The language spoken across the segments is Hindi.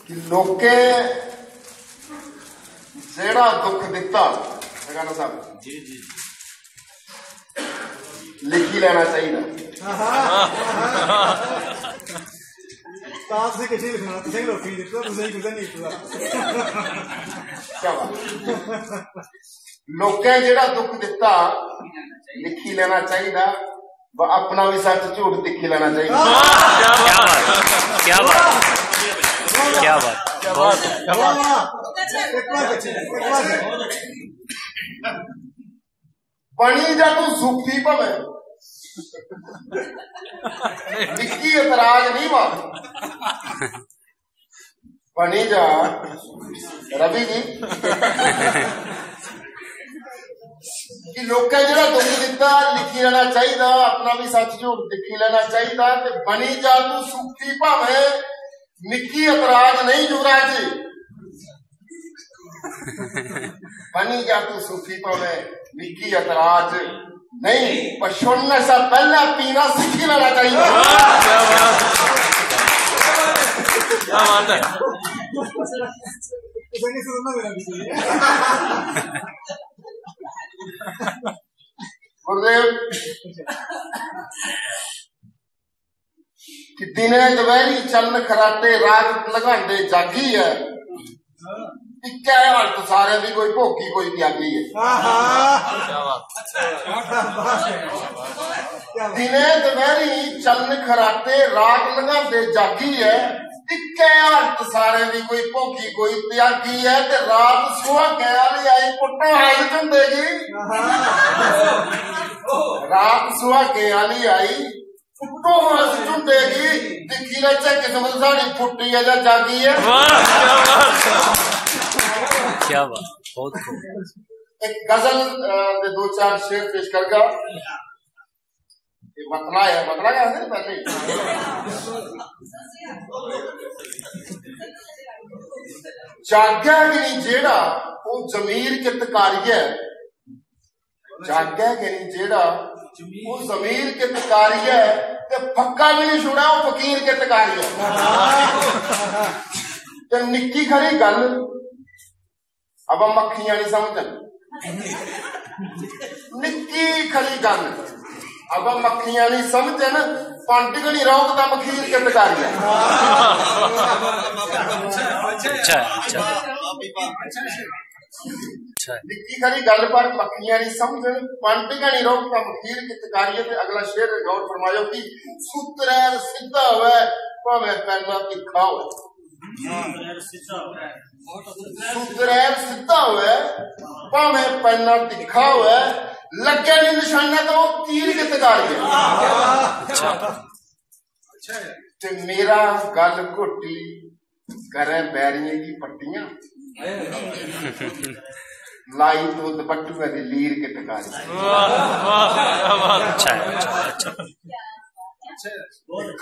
कि लोके जेड़ा दुख दिता गाना साहब जी जी लिखी लेना चाहिए। से किसी लिखना तुझे लोकी दिता तुझे कुछ नहीं दिता। क्या बात लोके जेड़ा दुख दिता लिखी लेना चाहिए व अपना भी सच झूठ दिखी लेना चाहिए। क्या बात क्या बात क्या बात बनी जा तू सूफी भवे निक्की एतराज नहीं मार बनी जा रवि जी कि लोकें जेड़ा दुख दिता लिखी लेना चाहिए अपना भी सच झूठ दिखी लेना चाहिए। बनी जा तू सूफी भावे निक्की एतराज नहीं युवराज जी बनी जा तू सूफी भावे निक्की एतराज नहीं पर सुनने से पहले पीना सीखी लेना चाहिए। क्या बात है गुरुदेव कि दिने दपहरी चलन खराटे राग लगांदे जागी है इक्के हाल तो सारे भी कोई भोगी कोई त्यागी है। दिने दपहरी चलन खराटे राग लगांदे जागी है इक्के हाल तो सारे भी कोई भोगी कोई त्यागी है। ते रात सुहागे वाली आई पुट्टो हाल झुंडेगी रात सुहागे वाली आई पुट्टो हाल झुंडेगी दिखी ना चाहे किस्मत साड़ी फुट्टी है या जागी है। क्या बात बहुत खूब। एक गजल दे दो चार शेर पेश करगा मतला है मतला क्या है पहले जाग्या कि नहीं जेड़ा वो जमीर कितकारी है जाग्या कि नहीं जेड़ा वो जमीर कितकारी है ते फक्का भी नहीं छुड़ा वो फकीर कितकारी है। ते निक्की खरी गल अब मक्खियां नहीं समझन निक्की खरी गल अब मक्खियां नहीं समझन पंडित नहीं रोकता मखीर कितकारी है। निक्की खरी गल पर मक्खियां नहीं समझन पंडित नहीं रोकता मखीर कितकारी है। अगला शेर गौर फरमायो कि सूत्रैर सीधा हुआ भावे पैना तिखा हो सूत्रैर सीधा हुआ भावे पैना तिखा हुआ लगे नहीं निशाना तो वो तीर कितकारी है। ते मेरा गल घोटी करे बैरियां की पट्टियां लाई तो दुपट्टुए दी लीर कितकारी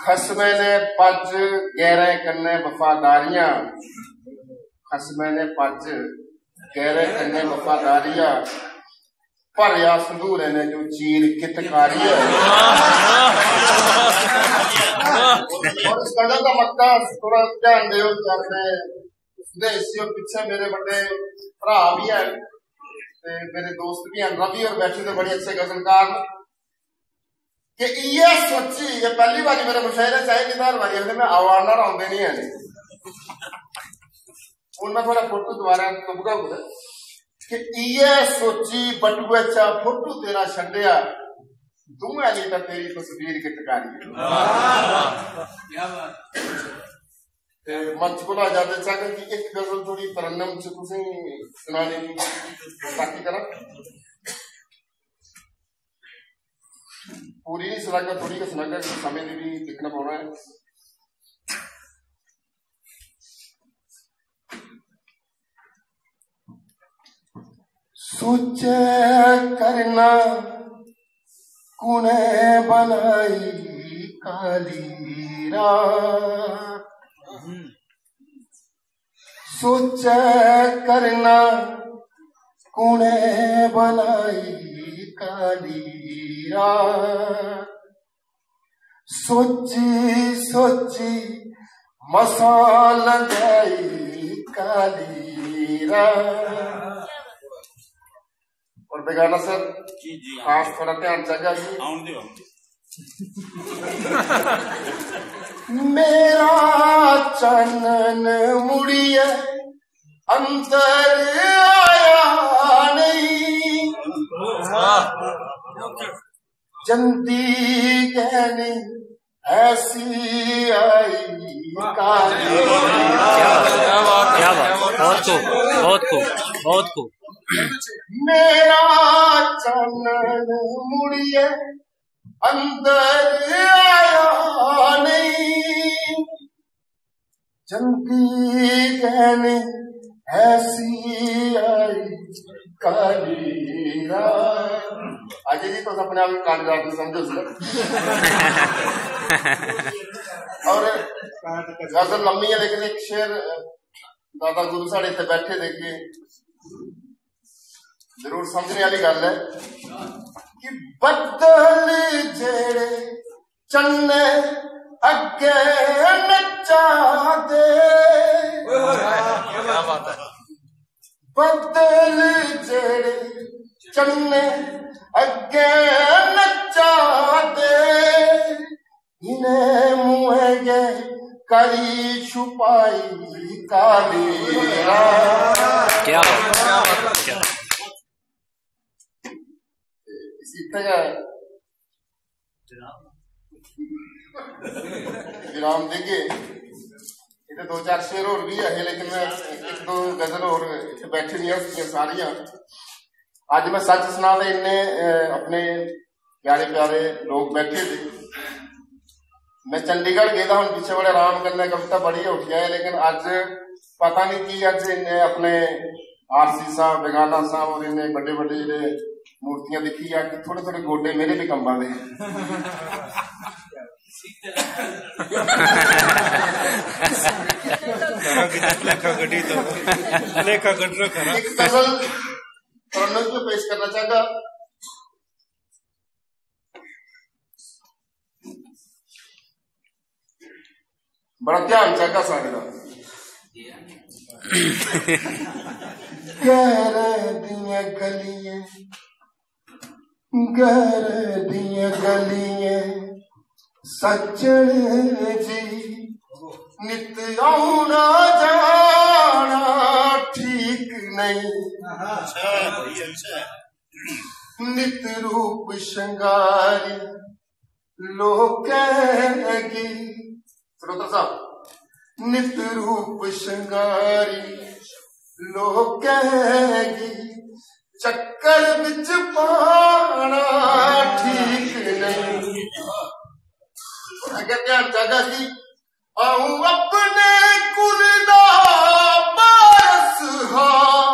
खसमे ने पज गहरे कन्ने वफादारियां खसमे ने पज गहरे कन्ने वफादारियां भरिया संधूरे ने जो चीर कितकारी है। और इस गजल का मक्का थोड़ा ध्यान दो पीछे मेरे बड़े भरा भी है मेरे दोस्त भी हैं रवि और बैठे थे बड़े अच्छे गजलकार कि ये सोची ये पहली बार मेरे मुशायरे चाहे कितार बारी मैं आवाना आते नहीं है उनमें थोड़ा फोटो दोबारा तुबका बोले कि ये सोची बटुए चा फोटो तेरा छड़िया दूंगा नहीं तो तेरी तस्वीर कितकारी मंच को आजाद चाहकर कि एक गजल थोड़ी तरन्नम से तुझे सुनाने की ताकि करा पूरी नहीं सुनाकर थोड़ी का सुनाकर समय भी देखना पड़ रहा है। सोचे करना कुने बनाई काली रात सोचे करना कुने बनाई काली रात सोची सोची मसाल गई कालीरा। और बेगाना सर खास थोड़ा ध्यान चंगा जी। मेरा चनन मुड़िए अंदर आया नहीं, जंदी कहने ऐसी आई काली। क्या बात, बहुत खूब, बहुत खूब, बहुत खूब। मेरा चनन मुड़िए अंदर आया नहीं, जंदी कहने ऐसी आई काली रात। अजय जी तो अपने आप काट जाते समझो सर। और गजल लम्मी है लेकिन एक शेर दादा गुरु साढ़े इतने बैठे देखे जरूर समझने वाली गल है कि बदल जेड़े चन्ने अगे नचा दे, बदल जेड़े चन्ने अगे नचा दे, इन्हें मुँह गे करी छुपाई काली रात। क्या बात, क्या बात, क्या विराम देंगे। इतने दो चार शेर और भी है लेकिन मैं एक दो गजल और बैठे नहीं है सारिया। आज मैं सच सुना दे इन्ने अपने प्यारे प्यारे लोग बैठे थे। मैं चंडीगढ़ गया था, हम पीछे बड़े आराम करने कविता बड़ी उठ गया है लेकिन अज पता नहीं की अज इन्हें अपने आरसी साहब बेगाना साहब और इन्हें बड़े बड़े जो मूर्तियां दिखी है कि थोड़े थोड़े गोडे मेरे भी कंबा दे। एक गजल को पेश करना चाहता। बड़ा ध्यान चाहता सारे का। गैर दिया गलियां, गैर दिया गलियां सच्चन जी, नित आना जाना ठीक नहीं, नित रूप श्रृंगारी लोग कहेगी। श्रोता साहब, नित रूप श्रृंगारी लोग कहेगी, चक्कर बिच पाना ठीक नहीं। अगर ध्यान जागा सी आऊं अपने कुल दा पारस हां,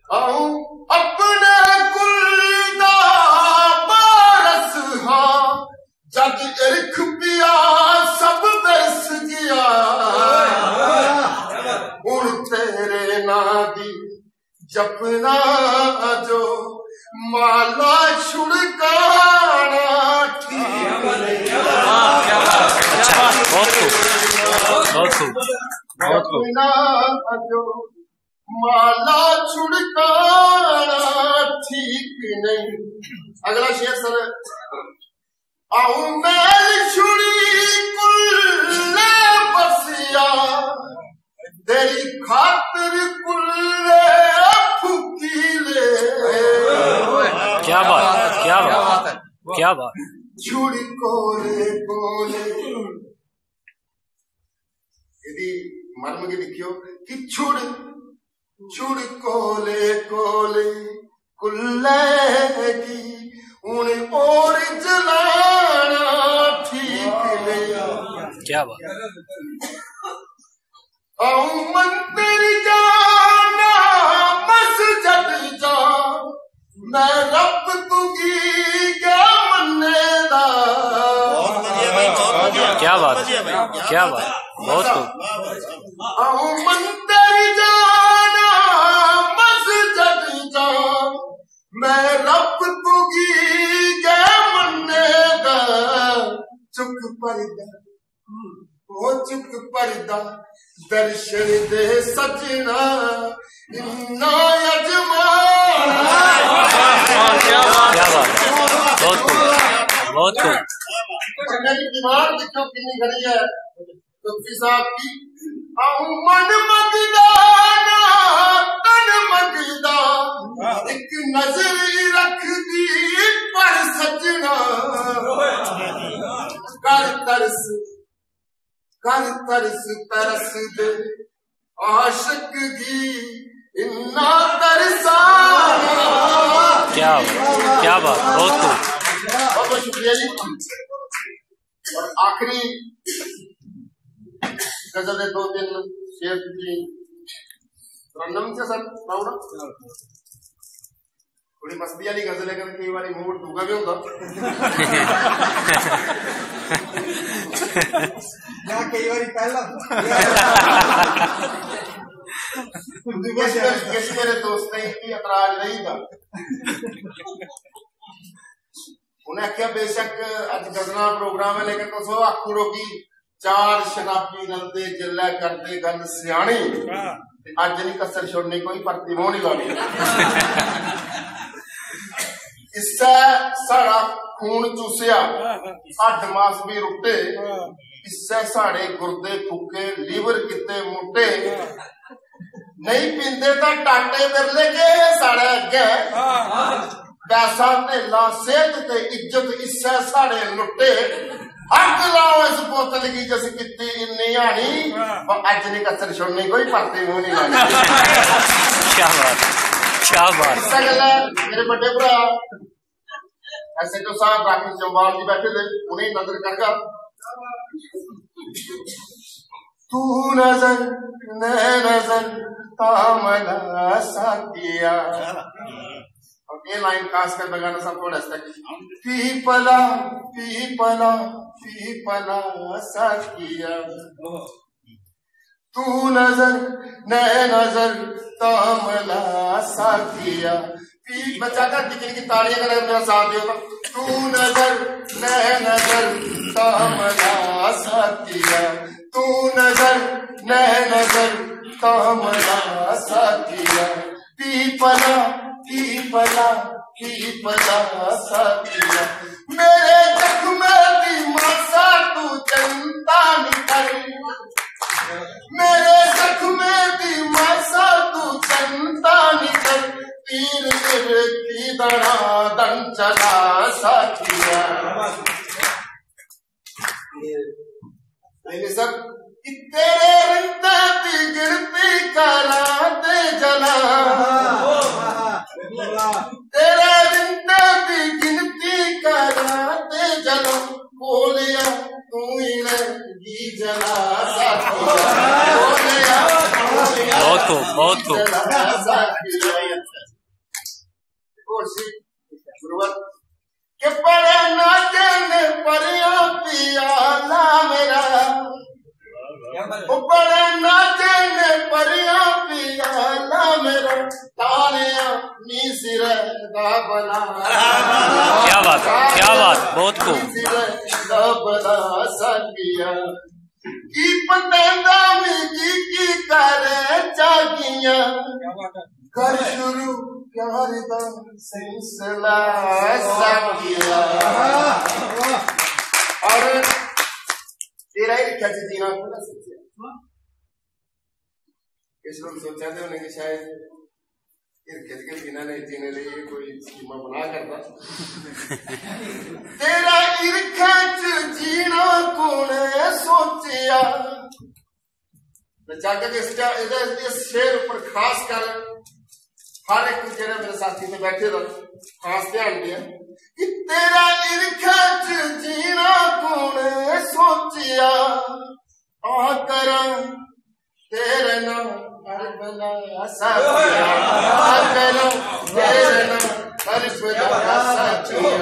आऊं अपने कुल दा पारस हां, जग इरख पिया सब बस गया, हुण तेरे ना दी जपना जो माला छुड़काना ठीक नहीं। बहुत खूब, बहुत खूब, बहुत खूब। जो माला छुड़काना ठीक नहीं। अगला शेर सर। आऊं मैल छुड़ी कुल्ले बसिया, तेरी खातिर कुल्ले फुकीले। क्या बात, क्या बात, क्या बात। छुड़ी कोले कोले यदि मर्म के लिखियो कि छुड़ छुड़ कोले कोले कुल्लेगी, उन्हें और जलाना ठीक नहीं। क्या बात। आऊं मंदिर जाना मस्जिद जा, मैं रब तुगी क्या मन्नेदा। क्या बात, क्या बात, बहुत खूब। आऊं मंदिर जाना मस्जिद जा, मैं रब तुगी क्या मन्नेदा। चुक परदा ओ चुक परदा दर्शन दे सजना इन्ना यजमान। क्या बात, बहुत खूब, बहुत खूब। मेरी दीवार देखो कितनी घड़ी है तुलसी साहब की। मन मगदाना तन मगदा एक नजर रख दी पर सजना कर तरस तरस दे आशिक दी इन्ना तरसाना। क्या बात, बहुत खूब, बहुत बहुत शुक्रिया जी। और आखिरी गजल दे 2-3 शेर की तरन्नुम से सर पाऊंगा। थोड़ी मस्ती वाली गजल है कई बार मूड दूंगा भी होगा या कई बार पहला किसी मेरे दोस्त ने की एतराज नहीं था। उन्हें आख्या बेशक अज गजला प्रोग्राम है लेकिन तुस आखू रोगी 4 शराबी रलते जिला करते गल सियाणी अज नहीं कसर छोड़नी कोई भर्ती मोह नहीं लानी। इससे साड़ा खून चूसिया हड्ड मास भी रुटे इससे साड़े गुर्दे फूके लीवर किते मुटे नहीं पींदे तो टाटे बिरले के साड़े अगे पैसा धेला सेहत ते इज्जत इससे साड़े लुटे। हक लाओ इस बोतल की जस किती इन्नी हानी अज नहीं कसर छोड़नी कोई भर्ती मुंह नहीं लानी। क्या बात, क्या बात। इससे गल मेरे बड़े भरा ऐसे तो साहब राकेश जम्वाल जी बैठे थे उन्हें नजर करगा। तू नजर न नजर तामला साथिया। और ये लाइन खास कर बगाना सब थोड़ा सा पीपला पीपला पीपला साथिया। तू नजर न नजर तामला साथिया। बच्चा का टिकट की तालियां कर मेरा साथ दियो। तू नजर न नजर तामला साथिया। तू नजर न नजर तामला साथिया। पीपला पीपला पीपला साथिया। मेरे जख्म की मासा तू जनता निकल मेरे जख्म की मासा तू जनता निकल तीर की दड़ा दन चला साथिया। सर तेरे रिंदा की गिरती कराते जला तेरे रिंदा की गिनती कराते जला बोलिया तू ही जला साथिया। बोलिया बहुत खूब, बहुत खूब। के पड़े नाचने परिया पियाला मेरा बड़े नाचने परिया पियाला मेरा तालिया नी सिर दा बना। क्या बात, क्या बात, बहुत खूब। दा बना साथिया की पतंगा मिली की करे जागिया कर शुरू प्यार दा सिलसिला साथिया। और तेरा ही लिखा सी जीना को ना सोचा किस लोग सोचा थे उन्हें कि शायद इरखज के बिना नहीं जीने लिए कोई स्कीमा बना करता। तेरा इरखज जीना कौन सोचिया। जाकर इस शेर पर खास कर हर एक जेड़ा मेरे साथी में बैठे थे खास ध्यान दिया कि तेरा इरखज जीना कौन सोचिया। आ कर तेरे नाम करबला साथिया। आ कर तेरे नाम करबला साथिया।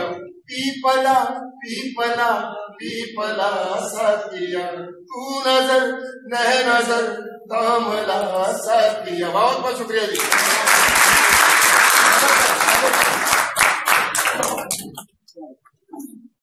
पीपला पीपला पीपला साथिया। तू नजर न नजर तामला साथिया। बहुत बहुत शुक्रिया जी।